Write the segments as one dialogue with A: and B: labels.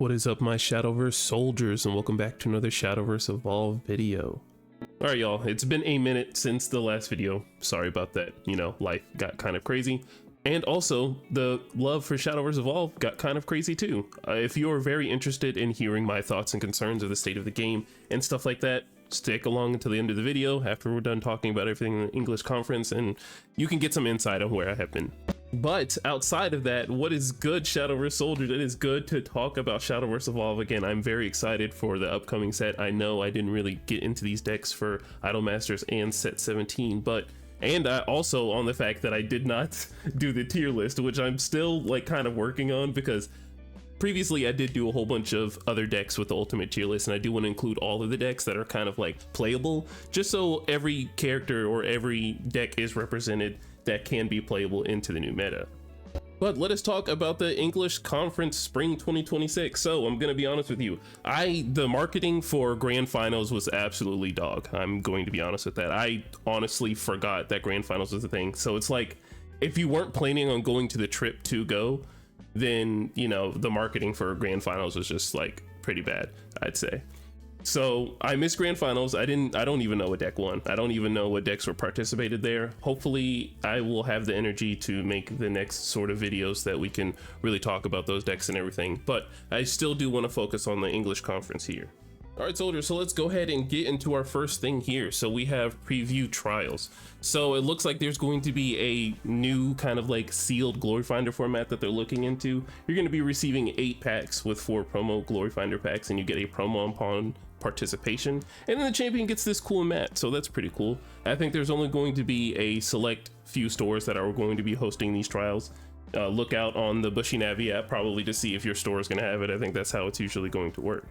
A: What is up, my Shadowverse soldiers, and welcome back to another Shadowverse Evolve video. Alright y'all, it's been a minute since the last video. Sorry about that, life got kind of crazy. And also, the love for Shadowverse Evolve got kind of crazy too. If you're very interested in hearing my thoughts and concerns of the state of the game and stuff like that, stick along until the end of the video after we're done talking about everything in the English conference, and you can get some insight on where I have been. But outside of that, what is good, Shadowverse soldiers? It is good to talk about Shadowverse Evolve again. I'm very excited for the upcoming set. I know I didn't really get into these decks for Idolmasters and set 17, and also on the fact that I did not do the tier list, which I'm still kind of working on, because previously I did do a whole bunch of other decks with the ultimate tier list, and I do want to include all of the decks that are kind of playable, just so every character or every deck is represented that can be playable into the new meta. But let us talk about the English Conference Spring 2026. So I'm gonna be honest with you, the marketing for Grand Finals was absolutely dog. I'm going to be honest with that. I honestly forgot that Grand Finals was a thing. So it's like, if you weren't planning on going to the trip to go, then the marketing for Grand Finals was just pretty bad, I'd say. So I missed Grand Finals. I don't even know what deck won. I don't even know what decks were participated there. Hopefully I will have the energy to make the next sort of videos that we can really talk about those decks and everything. But I still do want to focus on the English conference here. All right, soldiers, so let's go ahead and get into our first thing here. So we have preview trials. So it looks like there's going to be a new kind of sealed Glory Finder format that they're looking into. You're going to be receiving 8 packs with 4 promo Glory Finder packs, and you get a promo upon participation, and then the champion gets this cool mat, so that's pretty cool. I think there's only going to be a select few stores that are going to be hosting these trials. Look out on the Bushy Navi app probably to see if your store is going to have it. I think that's how it's usually going to work.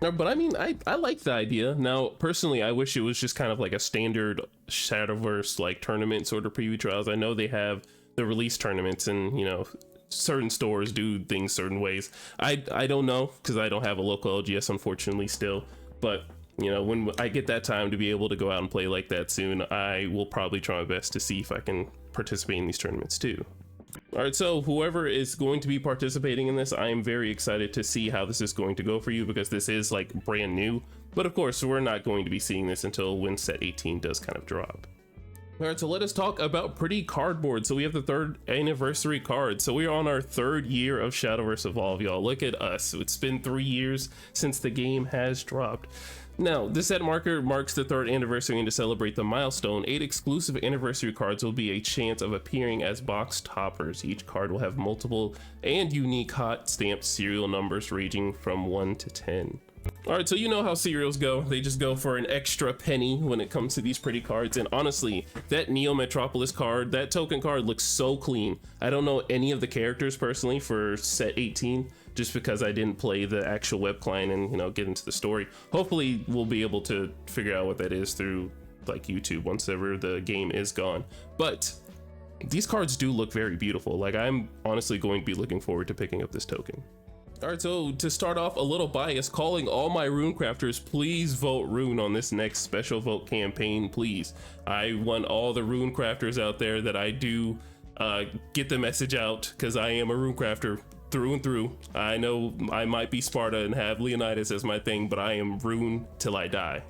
A: But I mean, I like the idea. Now, personally, I wish it was just kind of like a standard Shadowverse tournament sort of preview trials. I know they have the release tournaments, and certain stores do things certain ways. I don't know, because I don't have a local LGS unfortunately still, but when I get that time to be able to go out and play like that soon, I will probably try my best to see if I can participate in these tournaments too. All right, so whoever is going to be participating in this, I am very excited to see how this is going to go for you, because this is brand new, but of course we're not going to be seeing this until when set 18 does kind of drop. All right, so let us talk about pretty cardboard. So we have the 3rd anniversary card. So we are on our 3rd year of Shadowverse Evolve, y'all. Look at us. It's been 3 years since the game has dropped. Now, this set marker marks the 3rd anniversary, and to celebrate the milestone, 8 exclusive anniversary cards will be a chance of appearing as box toppers. Each card will have multiple and unique hot stamped serial numbers ranging from 1 to 10. All right, so you know how serials go. They just go for an extra penny when it comes to these pretty cards. And honestly, that Neo Metropolis card, that token card, looks so clean. I don't know any of the characters personally for set 18, just because I didn't play the actual web client and get into the story. Hopefully we'll be able to figure out what that is through YouTube once ever the game is gone. But these cards do look very beautiful. I'm honestly going to be looking forward to picking up this token. All right, so to start off, a little bias, calling all my rune crafters, please vote rune on this next special vote campaign, please. I want all the rune crafters out there that I do get the message out, because I am a rune crafter through and through. I know I might be Sparta and have Leonidas as my thing, but I am rune till I die.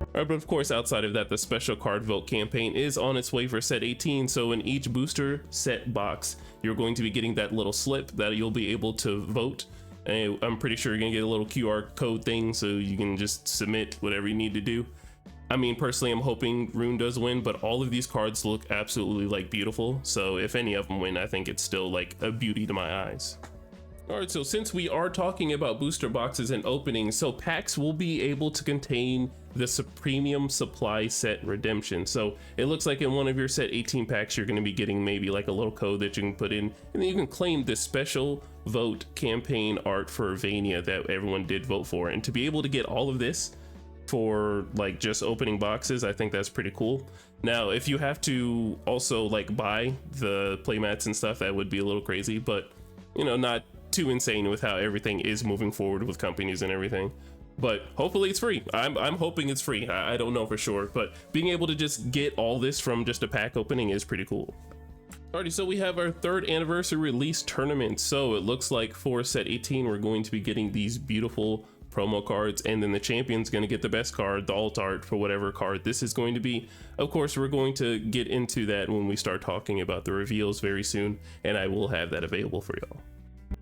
A: All right, but of course, outside of that, the special card vote campaign is on its way for set 18. So in each booster set box, you're going to be getting that little slip that you'll be able to vote. And I'm pretty sure you're gonna get a little QR code thing, so you can just submit whatever you need to do. I mean, personally, I'm hoping Rune does win, but all of these cards look absolutely beautiful. So if any of them win, I think it's still a beauty to my eyes. All right, so since we are talking about booster boxes and openings, so packs will be able to contain the premium supply set redemption. So it looks like in one of your set 18 packs, you're going to be getting maybe a little code that you can put in, and then you can claim this special vote campaign art for Vania that everyone did vote for. And to be able to get all of this for just opening boxes, I think that's pretty cool. Now, if you have to also buy the playmats and stuff, that would be a little crazy, but not too insane with how everything is moving forward with companies and everything. But hopefully it's free. I'm hoping it's free. I don't know for sure, but being able to just get all this from just a pack opening is pretty cool. Alrighty, so we have our 3rd anniversary release tournament. So it looks like for set 18, we're going to be getting these beautiful promo cards, and then the champion's going to get the best card, the alt art for whatever card this is going to be. Of course, we're going to get into that when we start talking about the reveals very soon, and I will have that available for y'all.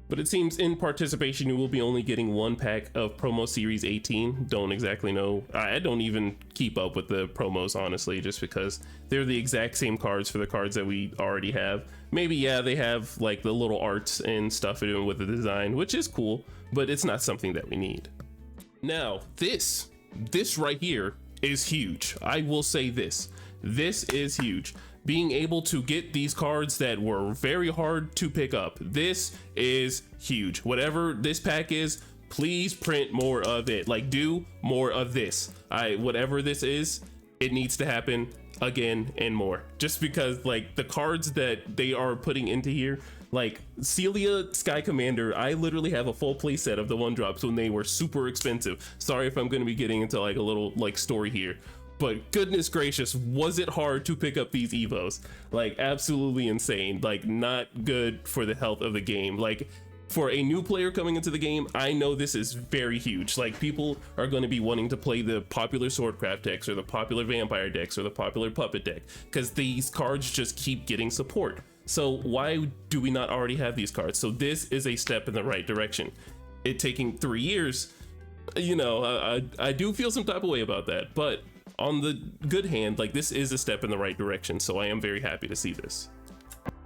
A: But it seems in participation, you will be only getting 1 pack of promo series 18. Don't exactly know. I don't even keep up with the promos, honestly, just because they're the exact same cards for the cards that we already have. Maybe, yeah, they have like the little arts and stuff with the design, which is cool, but it's not something that we need. Now, this right here is huge. I will say this is huge. Being able to get these cards that were very hard to pick up, this is huge. Whatever this pack is, please print more of it. Like, do more of this. Whatever this is, it needs to happen again and more, just because like the cards that they are putting into here, like Celia Sky Commander, I literally have a full playset of the 1-drops when they were super expensive. Sorry if I'm going to be getting into like a little like story here, but goodness gracious, was it hard to pick up these Evos. Like, absolutely insane. Like, not good for the health of the game. Like, for a new player coming into the game, I know this is very huge. Like, people are going to be wanting to play the popular Swordcraft decks or the popular Vampire decks or the popular Puppet deck, because these cards just keep getting support. So why do we not already have these cards? So this is a step in the right direction. It taking 3 years, you know, I do feel some type of way about that, but on the good hand, like, this is a step in the right direction, so I am very happy to see this.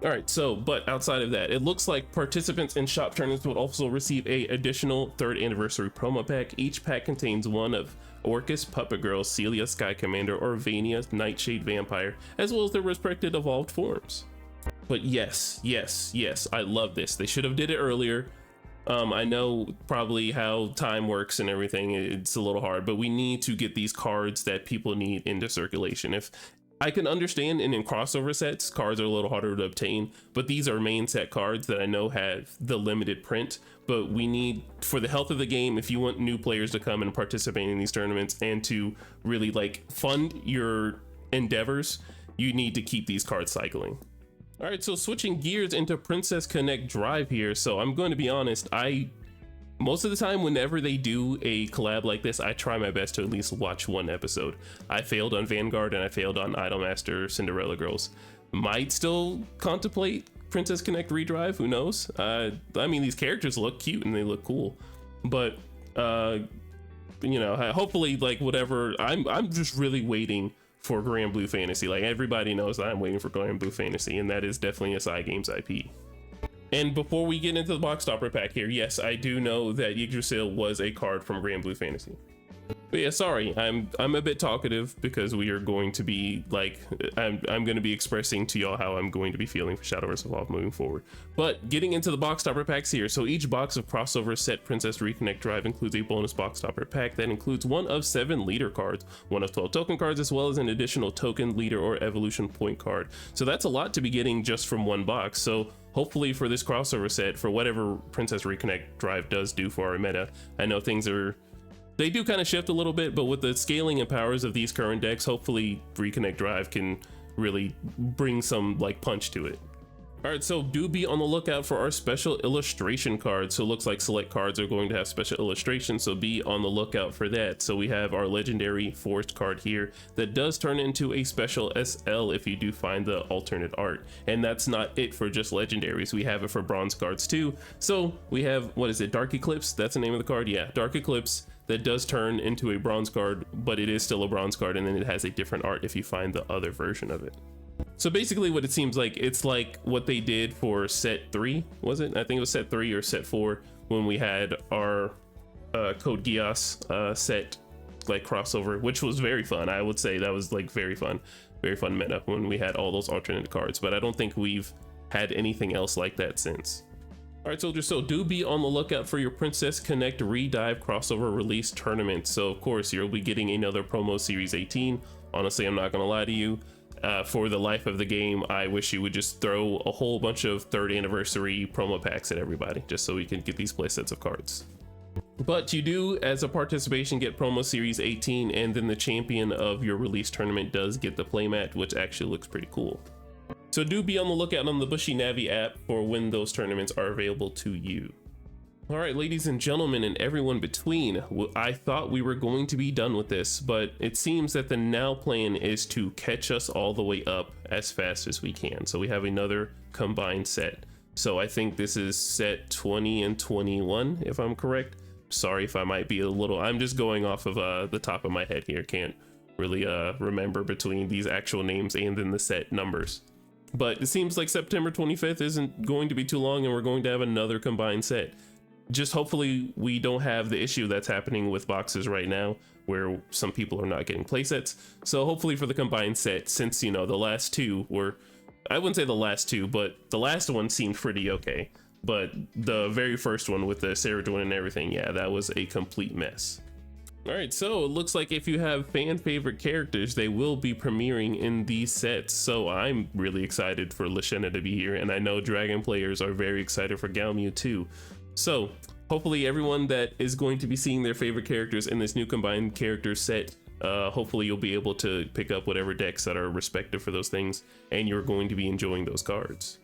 A: All right, so, but outside of that, it looks like participants in shop tournaments will also receive a additional 3rd anniversary promo pack. Each pack contains one of Orcus, Puppet Girl, Celia Sky Commander, or Vania Nightshade Vampire, as well as their respective evolved forms. But yes, I love this. They should have did it earlier. I know probably how time works and everything, it's a little hard, but we need to get these cards that people need into circulation. If I can understand, and in crossover sets, cards are a little harder to obtain, but these are main set cards that I know have the limited print, but we need, for the health of the game, if you want new players to come and participate in these tournaments and to really like fund your endeavors, you need to keep these cards cycling. All right, so switching gears into Princess Connect Drive here. So I'm going to be honest, most of the time whenever they do a collab like this, I try my best to at least watch 1 episode. I failed on Vanguard and I failed on Idolmaster Cinderella Girls. Might still contemplate Princess Connect Redrive, who knows? I mean, these characters look cute and they look cool, but you know, hopefully, like, whatever, I'm just really waiting for Grand Blue Fantasy. Like, everybody knows that I'm waiting for Grand Blue Fantasy, and that is definitely a Cygames IP. And before we get into the box topper pack here, yes, I do know that Yggdrasil was a card from Grand Blue Fantasy. But yeah, sorry, I'm a bit talkative because we are going to be like, I'm going to be expressing to y'all how I'm going to be feeling for Shadowverse Evolved moving forward. But getting into the box topper packs here, so each box of crossover set Princess Reconnect Drive includes a bonus box topper pack that includes 1 of 7 leader cards, 1 of 12 token cards, as well as an additional token, leader, or evolution point card. So that's a lot to be getting just from 1 box. So hopefully for this crossover set, for whatever Princess Reconnect Drive does do for our meta, I know things are, they do kind of shift a little bit, but with the scaling and powers of these current decks, hopefully Reconnect Drive can really bring some like punch to it. All right, so do be on the lookout for our special illustration cards. So it looks like select cards are going to have special illustrations, so be on the lookout for that. So we have our legendary forest card here that does turn into a special SL if you do find the alternate art. And that's not it for just legendaries. We have it for bronze cards too. So we have, what is it, Dark Eclipse? That's the name of the card? Yeah, Dark Eclipse. That does turn into a bronze card, but it is still a bronze card, and then it has a different art if you find the other version of it. So basically what it seems like, it's like what they did for set 3, was it? I think it was set 3 or set 4 when we had our Code Geass set like crossover, which was very fun. I would say that was like very fun meta when we had all those alternate cards, but I don't think we've had anything else like that since. All right, soldiers, so do be on the lookout for your Princess Connect Redive crossover release tournament. So of course you'll be getting another promo series 18. Honestly, I'm not gonna lie to you. For the life of the game, I wish you would just throw a whole bunch of 3rd anniversary promo packs at everybody, just so we can get these play sets of cards. But you do, as a participation, get promo series 18, and then the champion of your release tournament does get the playmat, which actually looks pretty cool. So do be on the lookout on the Bushy Navi app for when those tournaments are available to you. All right, ladies and gentlemen, and everyone between, I thought we were going to be done with this, but it seems that the now plan is to catch us all the way up as fast as we can. So we have another combined set. So I think this is set 20 and 21, if I'm correct. Sorry if I might be a little, I'm just going off of the top of my head here. Can't really remember between these actual names and then the set numbers. But it seems like September 25th isn't going to be too long, and we're going to have another combined set. Just hopefully we don't have the issue that's happening with boxes right now where some people are not getting playsets. So hopefully for the combined set, since, you know, the last two were, I wouldn't say the last two, but the last one seemed pretty okay. But the very first one with the Ceridwen and everything, yeah, that was a complete mess. All right, so it looks like if you have fan favorite characters, they will be premiering in these sets. So I'm really excited for Lashena to be here, and I know Dragon players are very excited for Galmu too. So hopefully everyone that is going to be seeing their favorite characters in this new combined character set, hopefully you'll be able to pick up whatever decks that are respective for those things, and you're going to be enjoying those cards.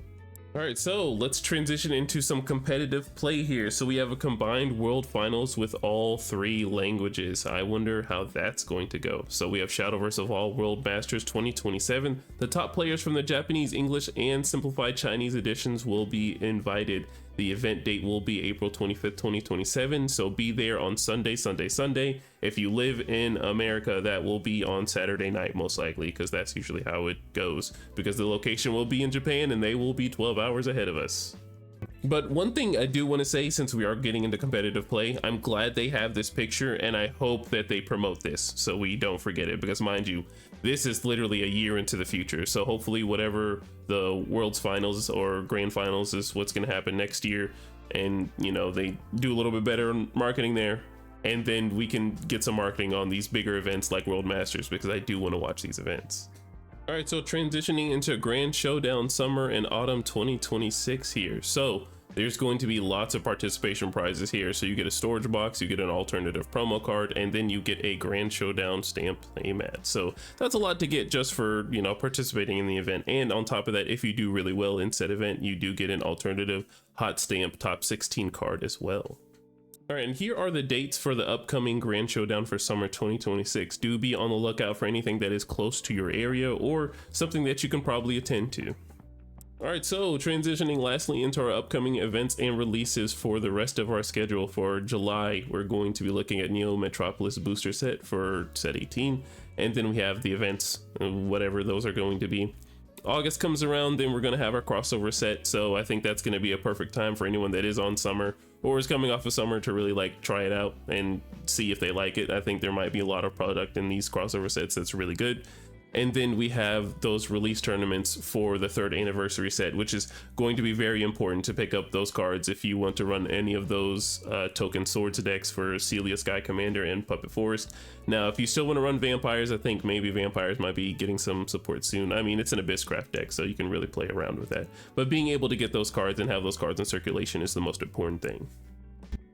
A: All right, so let's transition into some competitive play here. So we have a combined world finals with all 3 languages. I wonder how that's going to go. So we have Shadowverse Evolve World Masters 2027. The top players from the Japanese, English, and simplified Chinese editions will be invited. The event date will be April 25th, 2027. So be there on Sunday. If you live in America, that will be on Saturday night, most likely, because that's usually how it goes, because the location will be in Japan and they will be 12 hours ahead of us. But one thing I do want to say, since we are getting into competitive play, I'm glad they have this picture, and I hope that they promote this so we don't forget it, because mind you, this is literally a year into the future. So hopefully whatever the World's Finals or Grand Finals is what's going to happen next year, and you know, they do a little bit better on marketing there, and then we can get some marketing on these bigger events like World Masters, because I do want to watch these events. All right, so transitioning into Grand Showdown Summer and Autumn 2026 here. So there's going to be lots of participation prizes here. So you get a storage box, you get an alternative promo card, and then you get a Grand Showdown stamp playmat. So that's a lot to get just for, you know, participating in the event. And on top of that, if you do really well in said event, you do get an alternative hot stamp top 16 card as well. All right, and here are the dates for the upcoming Grand Showdown for summer 2026. Do be on the lookout for anything that is close to your area or something that you can probably attend to. All right, so transitioning lastly into our upcoming events and releases for the rest of our schedule. For July, we're going to be looking at Neo Metropolis booster set for set 18, and then we have the events, whatever those are going to be. August comes around, then we're going to have our crossover set, so I think that's going to be a perfect time for anyone that is on summer or is coming off of summer to really like try it out and see if they like it. I think there might be a lot of product in these crossover sets that's really good. And then we have those release tournaments for the 3rd anniversary set, which is going to be very important to pick up those cards if you want to run any of those token swords decks for Celia Sky Commander and Puppet Forest. Now, if you still want to run vampires, I think maybe vampires might be getting some support soon. I mean, it's an Abysscraft deck, so you can really play around with that. But being able to get those cards and have those cards in circulation is the most important thing.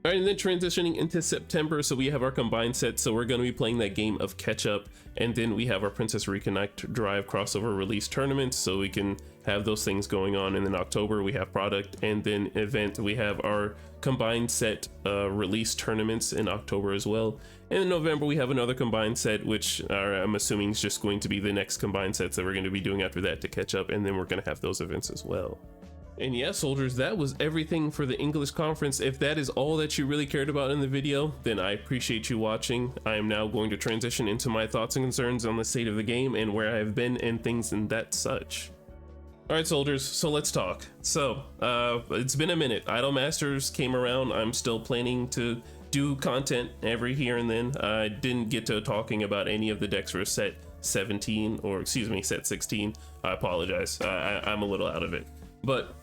A: All right, and then transitioning into September, so we have our combined set, so we're going to be playing that game of catch up, and then we have our Princess Reconnect Drive crossover release tournaments, so we can have those things going on. And then October we have product, and then event we have our combined set release tournaments in October as well. And in November we have another combined set, which I'm assuming is just going to be the next combined sets that we're going to be doing after that to catch up, and then we're going to have those events as well. And yeah, soldiers, that was everything for the English conference. If that is all that you really cared about in the video, then I appreciate you watching. I am now going to transition into my thoughts and concerns on the state of the game and where I have been and things and that such. All right, soldiers, so let's talk. So it's been a minute. Idol Masters came around. I'm still planning to do content every here and then. I didn't get to talking about any of the decks for set 17, or excuse me, set 16. I apologize. I'm a little out of it. But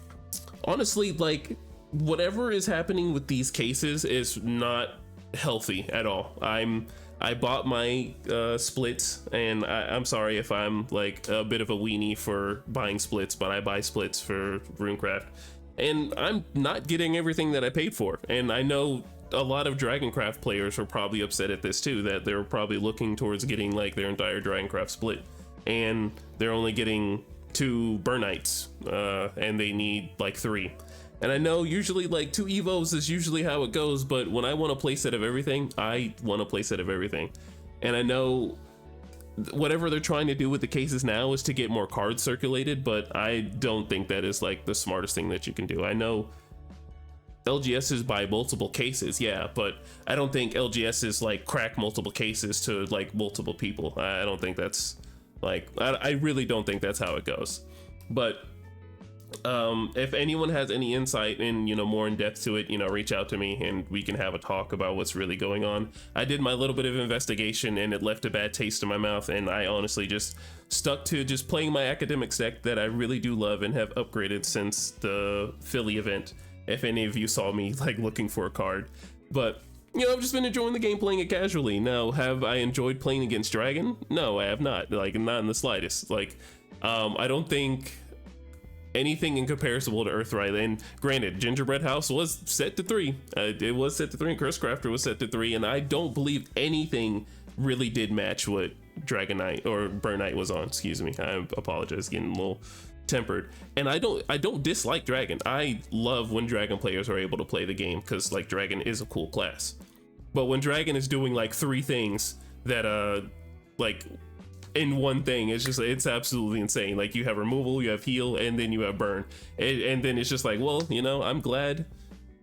A: honestly, like, whatever is happening with these cases is not healthy at all. I bought my splits, and I'm sorry if I'm like a bit of a weenie for buying splits, but I buy splits for RuneCraft, and I'm not getting everything that I paid for. And I know a lot of Dragoncraft players are probably upset at this too, that they're probably looking towards getting like their entire Dragoncraft split, and they're only getting 2 Burnites, and they need like 3. And I know usually like 2 Evos is usually how it goes, but when I want a playset of everything, I want a playset of everything. And I know whatever they're trying to do with the cases now is to get more cards circulated, but I don't think that is like the smartest thing that you can do. I know LGSs buy multiple cases, yeah, but I don't think LGSs like crack multiple cases to like multiple people. I don't think that's like, I really don't think that's how it goes. But if anyone has any insight and, you know, more in depth to it, you know, reach out to me and we can have a talk about what's really going on. I did my little bit of investigation and it left a bad taste in my mouth, and I honestly just stuck to just playing my academics deck that I really do love and have upgraded since the Philly event, if any of you saw me like looking for a card. But you know, I've just been enjoying the game, playing it casually. Now, have I enjoyed playing against Dragon? No, I have not, like not in the slightest. Like I don't think anything in comparable to Earthright. And granted, Gingerbread House was set to 3. It was set to 3, and Curse Crafter was set to 3, and I don't believe anything really did match what Dragon Knight or Burn Knight was on. Excuse me, I apologize, getting a little tempered. And I don't dislike Dragon. I love when Dragon players are able to play the game, because like Dragon is a cool class. But when Dragon is doing like 3 things that like in one thing, it's absolutely insane. Like you have removal, you have heal, and then you have burn, and then it's just like, well, you know, I'm glad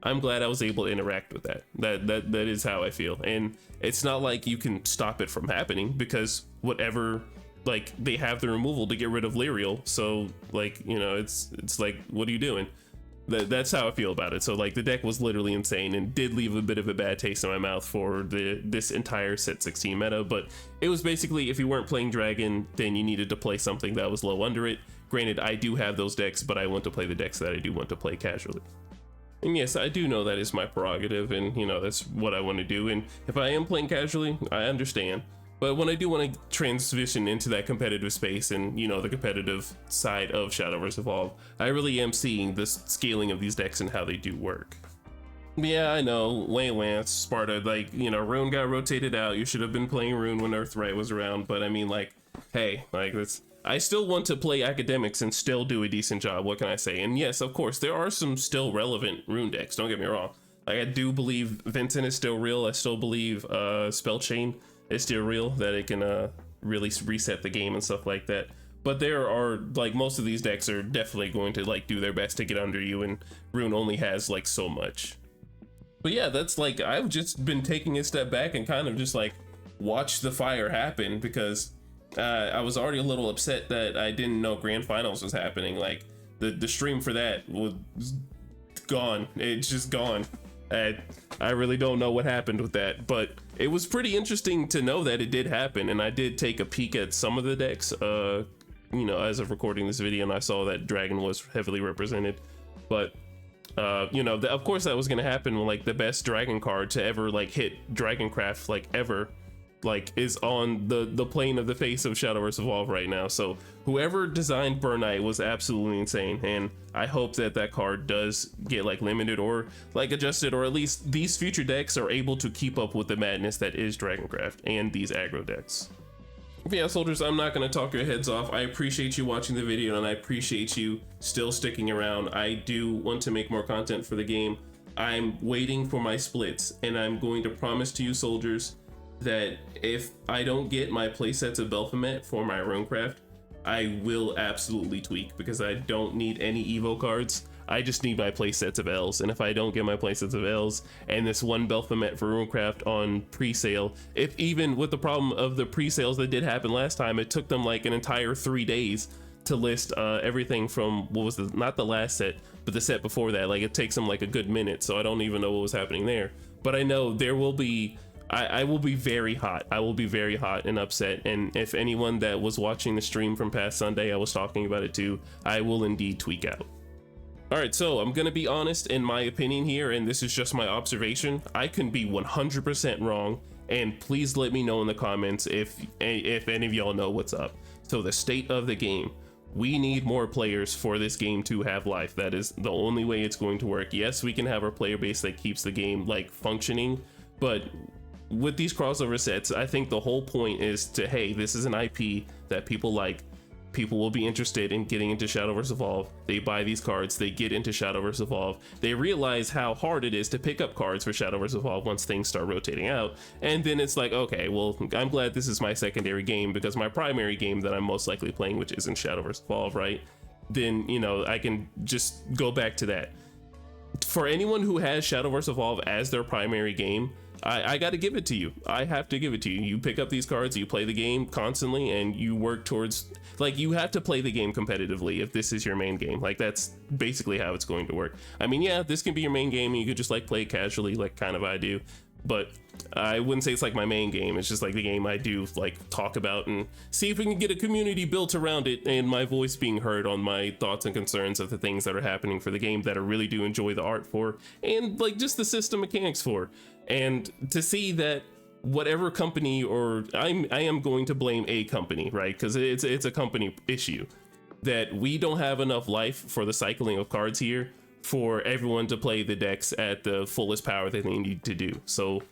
A: I was able to interact with that. That is how I feel. And it's not like you can stop it from happening, because whatever, like they have the removal to get rid of Lyriel, so like, you know, it's like, what are you doing? That's how I feel about it. So like the deck was literally insane and did leave a bit of a bad taste in my mouth for this entire set 16 meta. But it was basically, if you weren't playing Dragon, then you needed to play something that was low under it. Granted, I do have those decks, but I want to play the decks that I do want to play casually. And yes, I do know that is my prerogative, and you know, that's what I want to do. And if I am playing casually, I understand. But when I do want to transition into that competitive space and, you know, the competitive side of Shadowverse Evolve, I really am seeing the scaling of these decks and how they do work. Yeah, I know, Lance, Sparta, like, you know, Rune got rotated out. You should have been playing Rune when Earthright was around. But I mean, like, hey, like, I still want to play academics and still do a decent job. What can I say? And yes, of course, there are some still relevant Rune decks. Don't get me wrong. Like, I do believe Vincent is still real. I still believe Spellchain is still real, that it can really reset the game and stuff like that. But there are, like, most of these decks are definitely going to like do their best to get under you, and Rune only has like so much. But yeah, that's like, I've just been taking a step back and kind of just like watch the fire happen, because I was already a little upset that I didn't know Grand Finals was happening. Like the stream for that was gone. It's just gone. I really don't know what happened with that, but it was pretty interesting to know that it did happen. And I did take a peek at some of the decks, you know, as of recording this video, and I saw that Dragon was heavily represented. But you know, of course that was gonna happen when like the best Dragon card to ever like hit Dragoncraft like ever like is on the plane of the face of Shadowverse Evolve right now. So whoever designed Burn Knight was absolutely insane, and I hope that that card does get like limited or like adjusted, or at least these future decks are able to keep up with the madness that is Dragoncraft and these aggro decks. But yeah, soldiers, I'm not going to talk your heads off. I appreciate you watching the video, and I appreciate you still sticking around. I do want to make more content for the game. I'm waiting for my splits, and I'm going to promise to you, soldiers, that if I don't get my playsets of Belphomet for my Runecraft, I will absolutely tweak, because I don't need any Evo cards. I just need my playsets of L's, and if I don't get my playsets of L's and this one Belphomet for Runecraft on pre-sale, if even with the problem of the pre-sales that did happen last time, it took them like an entire 3 days to list everything from what was not the last set, but the set before that. Like, it takes them like a good minute, so I don't even know what was happening there. But I know there will be, I will be very hot. I will be very hot and upset. And if anyone that was watching the stream from past Sunday, I was talking about it too, I will indeed tweak out. All right, so I'm gonna be honest in my opinion here, and this is just my observation. I can be 100% wrong, and please let me know in the comments if any of y'all know what's up. So the state of the game. We need more players for this game to have life. That is the only way it's going to work. Yes, we can have our player base that keeps the game like functioning, but with these crossover sets, I think the whole point is to, hey, this is an IP that people like. people will be interested in getting into Shadowverse Evolve. They buy these cards, they get into Shadowverse Evolve, they realize how hard it is to pick up cards for Shadowverse Evolve once things start rotating out, and then it's like, okay, well, I'm glad this is my secondary game, because my primary game that I'm most likely playing, which isn't Shadowverse Evolve, right? Then, you know, I can just go back to that. For anyone who has Shadowverse Evolve as their primary game, I gotta give it to you. I have to give it to you. You pick up these cards, you play the game constantly, and you work towards, like, you have to play the game competitively if this is your main game. Like, that's basically how it's going to work. I mean, yeah, this can be your main game and you could just like play it casually, like kind of I do, but I wouldn't say it's like my main game. It's just like the game I do like talk about and see if we can get a community built around it, and my voice being heard on my thoughts and concerns of the things that are happening for the game that I really do enjoy the art for, and like just the system mechanics for. And to see that whatever company, or I am going to blame a company, right? Because it's a company issue, that we don't have enough life for the cycling of cards here for everyone to play the decks at the fullest power that they need to do. So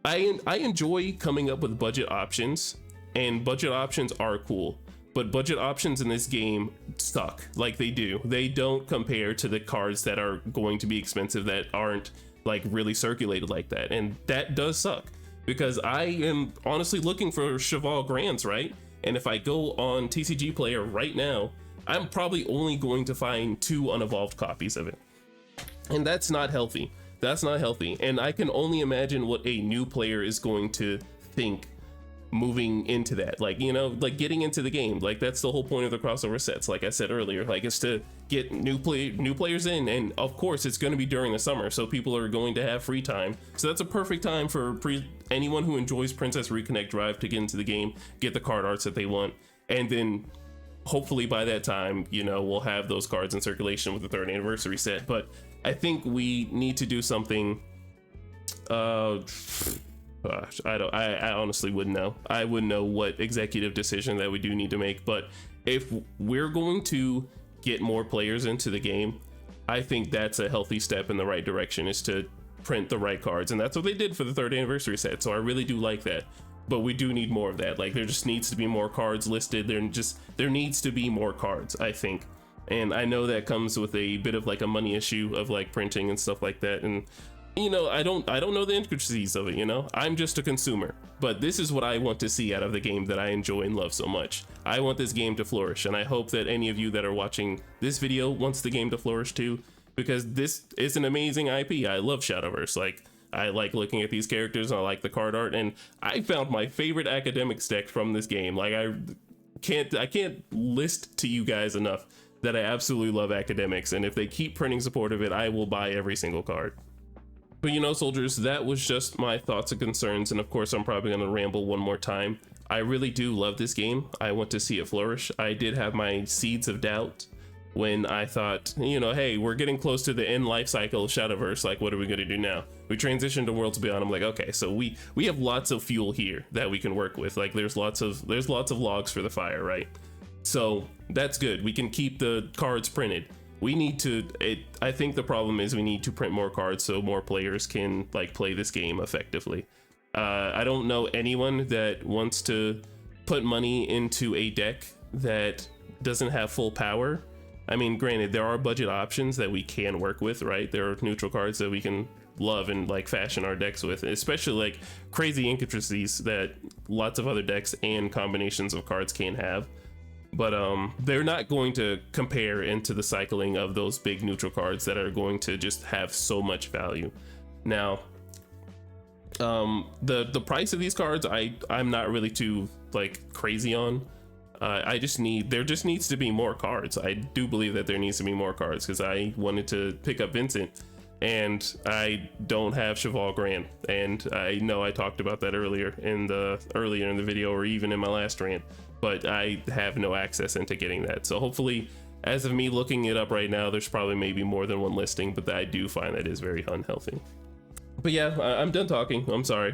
A: I enjoy coming up with budget options, and budget options are cool, but budget options in this game suck. Like, they do. They don't compare to the cards that are going to be expensive, that aren't like really circulated like that, and that does suck, because I am honestly looking for Cheval Grands, right? And if I go on TCG Player right now, I'm probably only going to find 2 unevolved copies of it, and that's not healthy. That's not healthy. And I can only imagine what a new player is going to think moving into that, like, you know, like getting into the game. Like, that's the whole point of the crossover sets, like I said earlier, like, it's to get new players in, and of course it's going to be during the summer, so people are going to have free time, so that's a perfect time for anyone who enjoys Princess Reconnect Drive to get into the game, get the card arts that they want, and then hopefully by that time, you know, we'll have those cards in circulation with the 3rd anniversary set. But I think we need to do something. Gosh, I honestly wouldn't know. I wouldn't know what executive decision that we do need to make, but if we're going to get more players into the game, I think that's a healthy step in the right direction, is to print the right cards, and that's what they did for the 3rd anniversary set, so I really do like that. But we do need more of that. Like, there just needs to be more cards listed. There needs to be more cards, I think. And I know that comes with a bit of like a money issue of like printing and stuff like that, and you know, I don't know the intricacies of it, you know? I'm just a consumer, but this is what I want to see out of the game that I enjoy and love so much. I want this game to flourish, and I hope that any of you that are watching this video wants the game to flourish too, because this is an amazing IP. I love Shadowverse. Like, I like looking at these characters, and I like the card art, and I found my favorite academics deck from this game. Like, I can't list to you guys enough that I absolutely love academics, and if they keep printing support of it, I will buy every single card. But you know, soldiers, that was just my thoughts and concerns, and of course I'm probably going to ramble one more time. I really do love this game. I want to see it flourish. I did have my seeds of doubt when I thought, you know, hey, we're getting close to the end life cycle of Shadowverse, like, what are we going to do now? We transitioned to Worlds Beyond. I'm like, okay, so we have lots of fuel here that we can work with. Like, there's lots of logs for the fire, right? So that's good. We can keep the cards printed. We need to, I think the problem is we need to print more cards so more players can like play this game effectively. I don't know anyone that wants to put money into a deck that doesn't have full power. I mean, granted, there are budget options that we can work with, right? There are neutral cards that we can love and like fashion our decks with, especially like crazy intricacies that lots of other decks and combinations of cards can have. But they're not going to compare into the cycling of those big neutral cards that are going to just have so much value. Now, the price of these cards, I'm not really too like crazy on. There just needs to be more cards. I do believe that there needs to be more cards, because I wanted to pick up Vincent and I don't have Cheval Grand, and I know I talked about that earlier in the video, or even in my last rant, but I have no access into getting that. So hopefully, as of me looking it up right now, there's probably maybe more than one listing, but I do find that is very unhealthy. But yeah, I'm done talking. I'm sorry.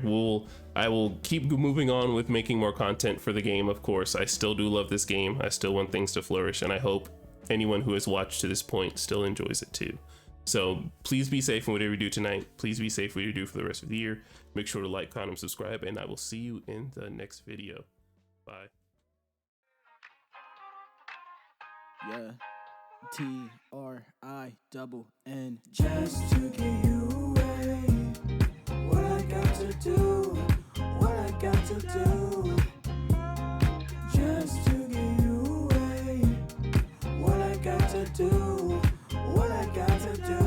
A: I will keep moving on with making more content for the game. Of course, I still do love this game. I still want things to flourish, and I hope anyone who has watched to this point still enjoys it too. So please be safe in whatever you do tonight. Please be safe what you do for the rest of the year. Make sure to like, comment, subscribe, and I will see you in the next video. Bye.
B: Yeah. TRINN. Just to get you away. What I got to do, what I got to do. Just to get you away. What I got to do, what I got to do.